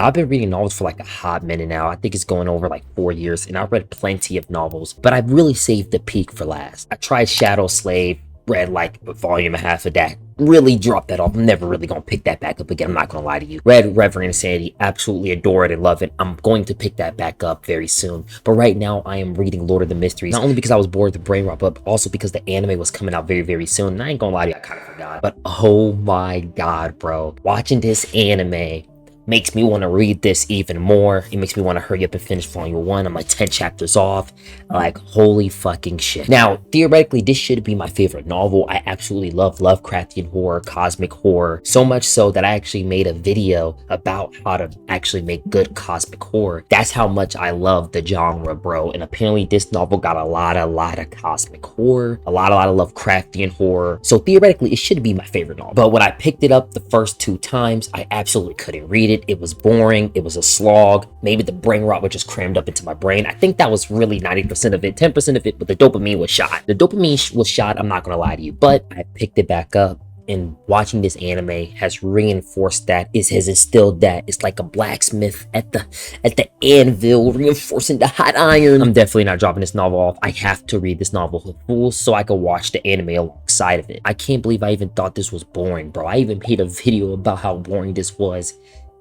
Now, I've been reading novels for like a hot minute now. I think it's going over like 4 years, and I've read plenty of novels, but I've really saved the peak for last. I tried Shadow Slave, read like a volume and a half of that, really dropped that off. I'm never really gonna pick that back up again, I'm not gonna lie to you. Read Reverend Insanity, absolutely adore it and love it. I'm going to pick that back up very soon, but right now I am reading Lord of the Mysteries, not only because I was bored with the BRAINROT, but also because the anime was coming out very soon, and I ain't gonna lie to you, I kind of forgot. But oh my god, bro, watching this anime makes me want to read this even more. It makes me want to hurry up and finish volume 1. I'm like 10 chapters off. Like, holy fucking shit. Now, theoretically, this should be my favorite novel. I absolutely love Lovecraftian horror, cosmic horror, so much so that I actually made a video about how to actually make good cosmic horror. That's how much I love the genre, bro. And apparently this novel got a lot of cosmic horror, a lot of Lovecraftian horror. So theoretically, it should be my favorite novel. But when I picked it up the first 2 times, I absolutely couldn't read it. It was boring. It was a slog. Maybe the brain rot was just crammed up into my brain. I think that was really 90% of it. 10% of it, but the dopamine was shot. The dopamine was shot, I'm not gonna lie to you, but I picked it back up. And watching this anime has reinforced that. It has instilled that. It's like a blacksmith at the anvil, reinforcing the hot iron. I'm definitely not dropping this novel off. I have to read this novel in full so I can watch the anime alongside of it. I can't believe I even thought this was boring, bro. I even made a video about how boring this was,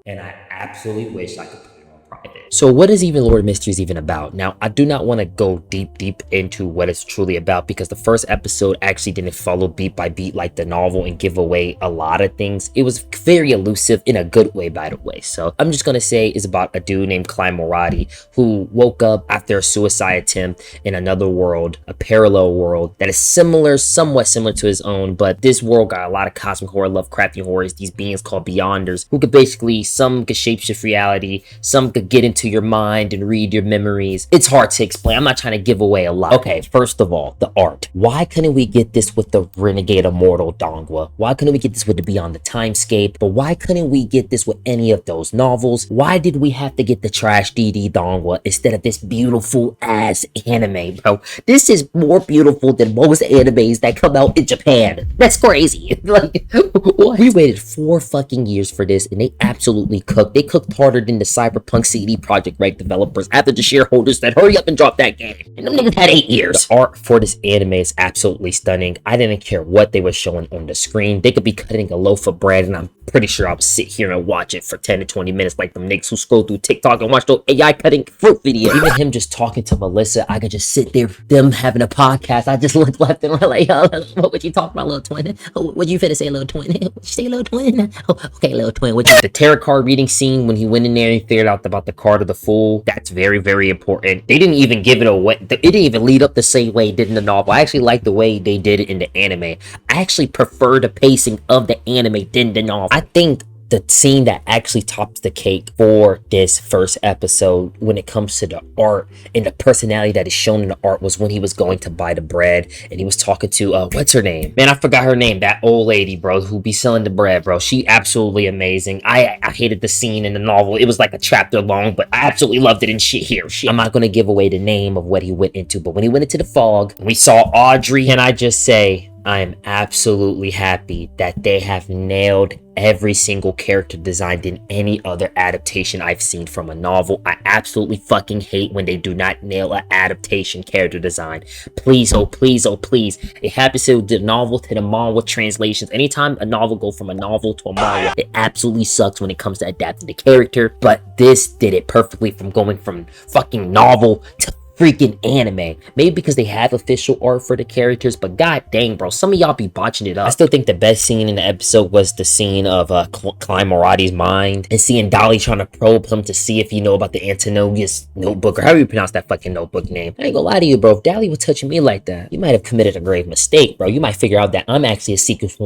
and I absolutely wish I could put it on private. So what is even Lord of Mysteries even about? Now, I do not want to go deep into what it's truly about, because the first episode actually didn't follow beat by beat like the novel and give away a lot of things. It was very elusive in a good way, by the way. So I'm just gonna say it's about a dude named Klein Moradi who woke up after a suicide attempt in another world, a parallel world that is somewhat similar to his own, but this world got a lot of cosmic horror, Lovecraftian horrors, these beings called Beyonders, who could basically, some could shapeshift reality, some could get into your mind and read your memories. It's hard to explain. I'm not trying to give away a lot. Okay, first of all, the art. Why couldn't we get this with the Renegade Immortal Dongwa? Why couldn't we get this with the Beyond the Timeskip? But why couldn't we get this with any of those novels? Why did we have to get the trash DD Dongwa instead of this beautiful ass anime, bro? This is more beautiful than most animes that come out in Japan. That's crazy. Like, what? We waited 4 fucking years for this, and they absolutely cooked. They cooked harder than the Cyberpunk CD Projekt Red developers after the shareholders that hurry up and drop that game. And them niggas had 8 years. The art for this anime is absolutely stunning. I didn't care what they were showing on the screen. They could be cutting a loaf of bread, and I'm pretty sure I would sit here and watch it for 10 to 20 minutes like them niggas who scroll through TikTok and watch those AI cutting fruit videos. Even him just talking to Melissa, I could just sit there, them having a podcast. I just look left and right like, yo, what would you talk about, little twin? What you finna say, little twin? What you say, little twin? Oh, okay, little twin. The tarot card reading scene when he went in there and figured out about the card of the fool, that's very important. They didn't even give it away. It didn't even lead up the same way it did in the novel. I actually like the way they did it in the anime. I actually prefer the pacing of the anime than the novel. I think the scene that actually tops the cake for this first episode when it comes to the art and the personality that is shown in the art was when he was going to buy the bread and he was talking to what's her name, man, I forgot her name, that old lady, bro, who be selling the bread, bro. She absolutely amazing. I hated the scene in the novel. It was like a chapter long, but I absolutely loved it in shit here. I'm not gonna give away the name of what he went into, but when he went into the fog and we saw Audrey, and I just say I am absolutely happy that they have nailed every single character designed in any other adaptation I've seen from a novel. I absolutely fucking hate when they do not nail an adaptation character design. Please, oh please, oh please. It happens to the novel to the manga translations. Anytime a novel go from a novel to a manga, it absolutely sucks when it comes to adapting the character, but this did it perfectly from going from fucking novel to freaking anime. Maybe because they have official art for the characters, but god dang, bro, some of y'all be botching it up. I still think the best scene in the episode was the scene of Klein Moradi's mind and seeing Dolly trying to probe him to see if he know about the Antonius notebook, or however you pronounce that fucking notebook name. I ain't gonna lie to you, bro, if Dolly was touching me like that, you might have committed a grave mistake, bro. You might figure out that I'm actually a sequence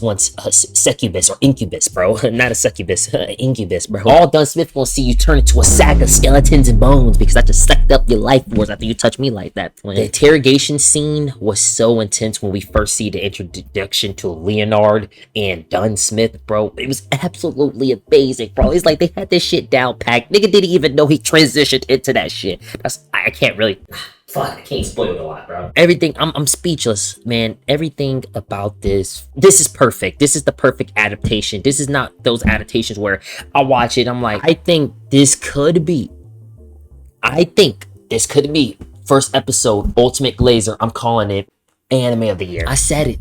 once succubus or incubus, bro. Not a succubus, incubus, bro. All done Smith gonna see you turn into a sack of skeletons and bones because I just sucked up your life force after you touch me like that, twin. The interrogation scene was so intense when we first see the introduction to Leonard and Dunn Smith, bro. It was absolutely amazing, bro. It's like they had this shit down packed. Nigga didn't even know he transitioned into that shit. I can't really fuck, I can't spoil it a lot, bro. Everything, I'm speechless, man. Everything about this is perfect. This is the perfect adaptation. This is not those adaptations where I watch it, I'm like, I think this could be first episode, Ultimate Glazer. I'm calling it anime of the year. I said it.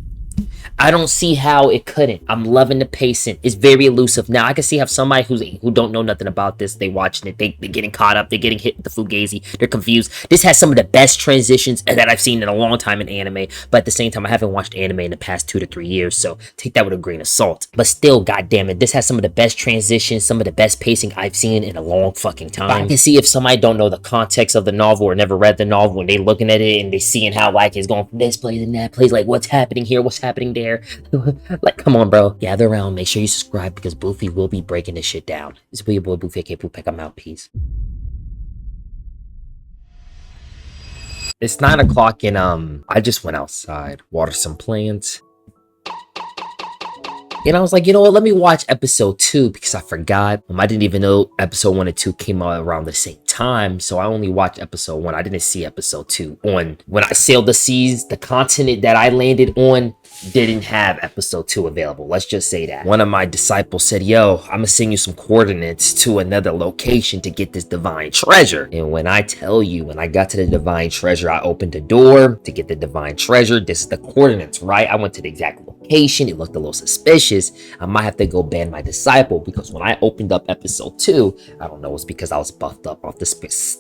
I don't see how it couldn't. I'm loving the pacing. It's very elusive. Now I can see how somebody who don't know nothing about this, they watching it, they're getting caught up, they're getting hit with the fugazi, they're confused. This has some of the best transitions that I've seen in a long time in anime, but at the same time, I haven't watched anime in the past 2 to 3 years, so take that with a grain of salt. But still, goddamn it, this has some of the best transitions, some of the best pacing I've seen in a long fucking time. I can see if somebody don't know the context of the novel or never read the novel, and they looking at it and they seeing how like it's going from this place and that place, like what's happening here, what's happening there. Like, come on, bro. Gather around. Make sure you subscribe because Boofy will be breaking this shit down. This is your boy Boofy, aka Poopek. I'm out. Peace. It's 9 o'clock and I just went outside, water some plants. And I was like, you know what? Let me watch episode 2 because I forgot. I didn't even know episode 1 and 2 came out around the same time. So I only watched episode 1. I didn't see episode 2. When I sailed the seas, the continent that I landed on didn't have episode 2 available. Let's just say that. One of my disciples said, yo, I'm gonna send you some coordinates to another location to get this divine treasure. And when I tell you, when I got to the divine treasure, I opened the door to get the divine treasure. This is the coordinates, right? I went to the exact location. It looked a little suspicious. I might have to go ban my disciple because when I opened up episode 2, I don't know, it's because I was buffed up off the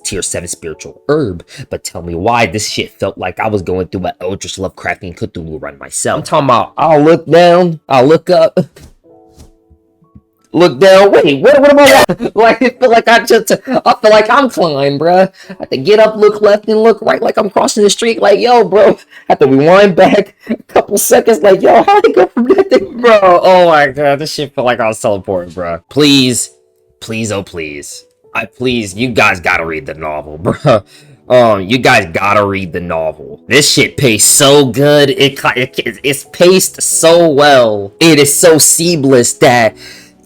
tier 7 spiritual herb, but tell me why this shit felt like I was going through an Eldritch Lovecraftian Cthulhu run myself. I'm talking about, I'll look down, I'll look up, look down, wait, what am I at? Like, I feel like I feel like I'm Klein, bruh. I have to get up, look left, and look right like I'm crossing the street, like, yo, bro. I have to rewind back a couple seconds, like, yo, how'd I go from that thing, bro? Oh my god, this shit felt like I was teleporting, bro. Please, oh please. Please, you guys gotta read the novel, bro. You guys gotta read the novel. This shit paced so good. It's paced so well. It is so seamless that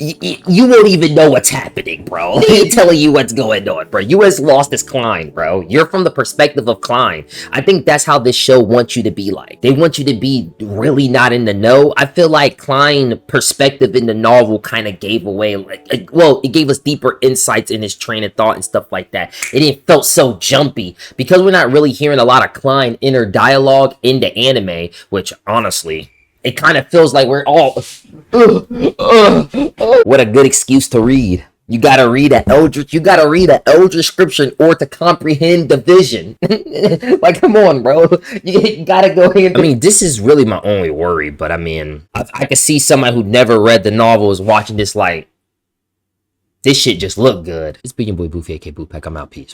you won't even know what's happening, bro. They ain't telling you what's going on, bro. You as lost as Klein, bro. You're from the perspective of Klein. I think that's how this show wants you to be like. They want you to be really not in the know. I feel like Klein perspective in the novel kind of gave away, well, it gave us deeper insights in his train of thought and stuff like that. It felt so jumpy because we're not really hearing a lot of Klein inner dialogue in the anime, which honestly, it kind of feels like we're all what a good excuse to read. You gotta read an Eldritch scripture in order to comprehend the vision. Like, come on, bro. You gotta go ahead. I mean, this is really my only worry, but I mean, I can see somebody who never read the novel is watching this like, this shit just look good. It's being boy Boofy, aka Boopek. I'm out. Peace.